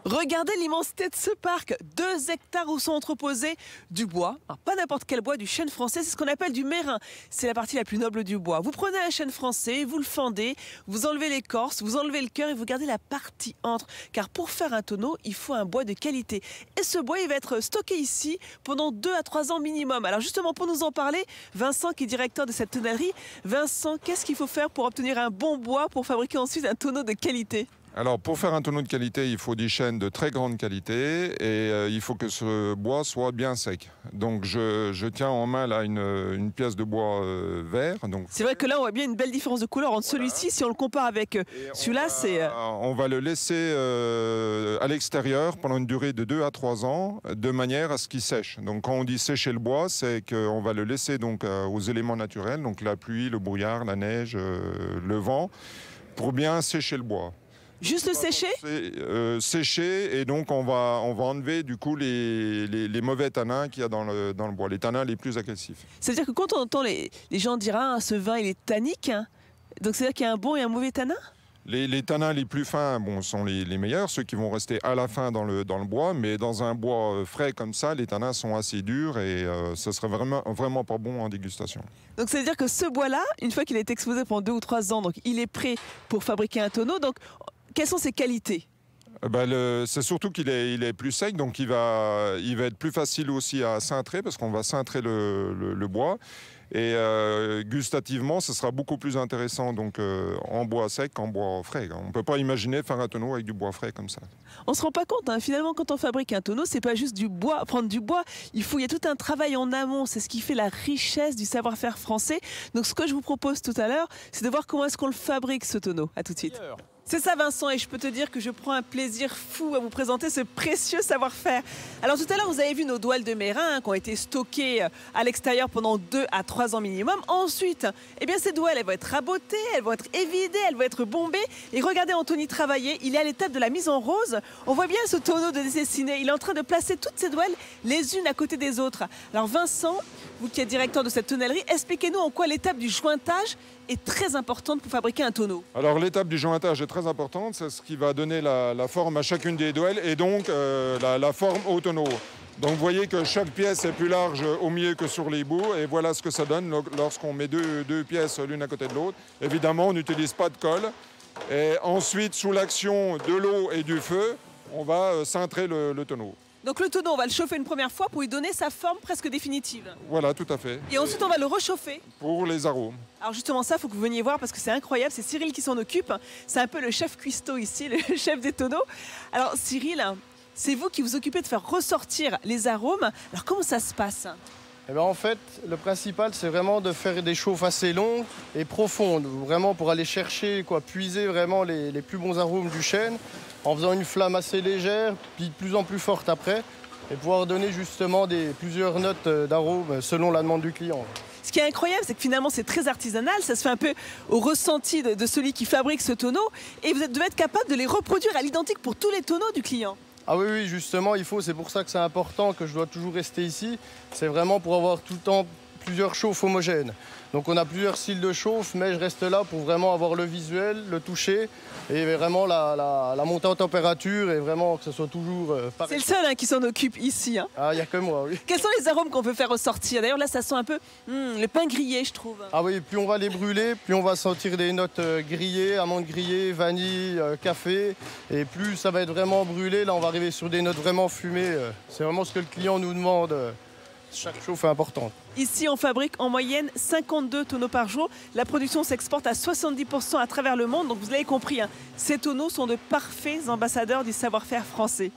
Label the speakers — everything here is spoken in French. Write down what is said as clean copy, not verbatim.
Speaker 1: Regardez l'immensité de ce parc, 2 hectares où sont entreposés du bois. Alors, pas n'importe quel bois, du chêne français, c'est ce qu'on appelle du mérin. C'est la partie la plus noble du bois. Vous prenez un chêne français, vous le fendez, vous enlevez l'écorce, vous enlevez le cœur et vous gardez la partie entre. Car pour faire un tonneau, il faut un bois de qualité. Et ce bois, il va être stocké ici pendant 2 à 3 ans minimum. Alors justement, pour nous en parler, Vincent qui est directeur de cette tonnellerie. Vincent, qu'est-ce qu'il faut faire pour obtenir un bon bois pour fabriquer ensuite un tonneau de qualité ?
Speaker 2: Alors, pour faire un tonneau de qualité, il faut des chênes de très grande qualité et il faut que ce bois soit bien sec. Donc, je tiens en main là une pièce de bois vert.
Speaker 1: C'est vrai que là, on voit bien une belle différence de couleur entre celui-ci. Si on le compare avec celui-là, c'est...
Speaker 2: On va le laisser à l'extérieur pendant une durée de 2 à 3 ans, de manière à ce qu'il sèche. Donc, quand on dit sécher le bois, c'est qu'on va le laisser donc aux éléments naturels, donc la pluie, le brouillard, la neige, le vent, pour bien sécher le bois.
Speaker 1: Juste le sécher ?
Speaker 2: Sécher, et donc on va enlever du coup les mauvais tanins qu'il y a dans le bois, les tanins les plus agressifs.
Speaker 1: C'est-à-dire que quand on entend les gens dire ah, ce vin il est tannique, hein, donc c'est-à-dire qu'il y a un bon et un mauvais tanin ?
Speaker 2: Les tanins les plus fins sont les meilleurs, ceux qui vont rester à la fin dans le bois, mais dans un bois frais comme ça, les tanins sont assez durs et ce serait vraiment pas bon en dégustation.
Speaker 1: Donc ça veut dire que ce bois-là, une fois qu'il est exposé pendant 2 ou 3 ans, donc il est prêt pour fabriquer un tonneau. Donc quelles sont ses qualités ?
Speaker 2: C'est surtout qu'il est plus sec, donc il va être plus facile aussi à cintrer parce qu'on va cintrer le bois. Et gustativement, ce sera beaucoup plus intéressant donc, en bois sec qu'en bois frais. On ne peut pas imaginer faire un tonneau avec du bois frais comme ça.
Speaker 1: On ne se rend pas compte, hein, finalement, quand on fabrique un tonneau, c'est pas juste du bois, prendre du bois. Il y a tout un travail en amont. C'est ce qui fait la richesse du savoir-faire français. Donc ce que je vous propose tout à l'heure, c'est de voir comment est-ce qu'on le fabrique, ce tonneau. À tout de suite. C'est ça Vincent, et je peux te dire que je prends un plaisir fou à vous présenter ce précieux savoir-faire. Alors tout à l'heure vous avez vu nos douelles de mérin qui ont été stockées à l'extérieur pendant 2 à 3 ans minimum. Ensuite, eh bien, ces douelles elles vont être rabotées, elles vont être évidées, elles vont être bombées. Et regardez Anthony travailler, il est à l'étape de la mise en rose. On voit bien ce tonneau de dessiné, il est en train de placer toutes ces douelles les unes à côté des autres. Alors Vincent, vous qui êtes directeur de cette tonnellerie, expliquez-nous en quoi l'étape du jointage est très importante pour fabriquer un tonneau.
Speaker 2: Alors l'étape du jointage est très importante, c'est ce qui va donner la forme à chacune des douelles et donc la forme au tonneau. Donc vous voyez que chaque pièce est plus large au milieu que sur les bouts et voilà ce que ça donne lorsqu'on met deux pièces l'une à côté de l'autre. Évidemment, on n'utilise pas de colle. Et ensuite, sous l'action de l'eau et du feu, on va cintrer le tonneau.
Speaker 1: Donc le tonneau, on va le chauffer une première fois pour lui donner sa forme presque définitive.
Speaker 2: Voilà, tout à fait.
Speaker 1: Et ensuite, on va le rechauffer.
Speaker 2: Pour les arômes.
Speaker 1: Alors justement ça, il faut que vous veniez voir parce que c'est incroyable. C'est Cyril qui s'en occupe. C'est un peu le chef cuistot ici, le chef des tonneaux. Alors Cyril, c'est vous qui vous occupez de faire ressortir les arômes. Alors comment ça se passe ?
Speaker 3: Eh bien, en fait, le principal, c'est vraiment de faire des chauffes assez longues et profondes, vraiment pour aller chercher, puiser vraiment les plus bons arômes du chêne, en faisant une flamme assez légère, puis de plus en plus forte après, et pouvoir donner justement plusieurs notes d'arômes selon la demande du client.
Speaker 1: Ce qui est incroyable, c'est que finalement, c'est très artisanal. Ça se fait un peu au ressenti de celui qui fabrique ce tonneau, et vous devez être capable de les reproduire à l'identique pour tous les tonneaux du client.
Speaker 3: Ah oui, justement, c'est pour ça que c'est important, que je dois toujours rester ici. C'est vraiment pour avoir tout le temps plusieurs chauffes homogènes. Donc on a plusieurs styles de chauffe, mais je reste là pour vraiment avoir le visuel, le toucher et vraiment la montée en température et vraiment que ce soit toujours pareil.
Speaker 1: C'est le seul qui s'en occupe ici. Hein.
Speaker 3: Ah, il n'y a que moi, oui.
Speaker 1: Quels sont les arômes qu'on peut faire ressortir? D'ailleurs là, ça sent un peu le pain grillé, je trouve.
Speaker 3: Ah oui, plus on va les brûler, plus on va sentir des notes grillées, amandes grillées, vanille, café. Et plus ça va être vraiment brûlé, là on va arriver sur des notes vraiment fumées. C'est vraiment ce que le client nous demande. Chaque chauffe est importante.
Speaker 1: Ici, on fabrique en moyenne 52 tonneaux par jour. La production s'exporte à 70% à travers le monde. Donc vous l'avez compris, ces tonneaux sont de parfaits ambassadeurs du savoir-faire français.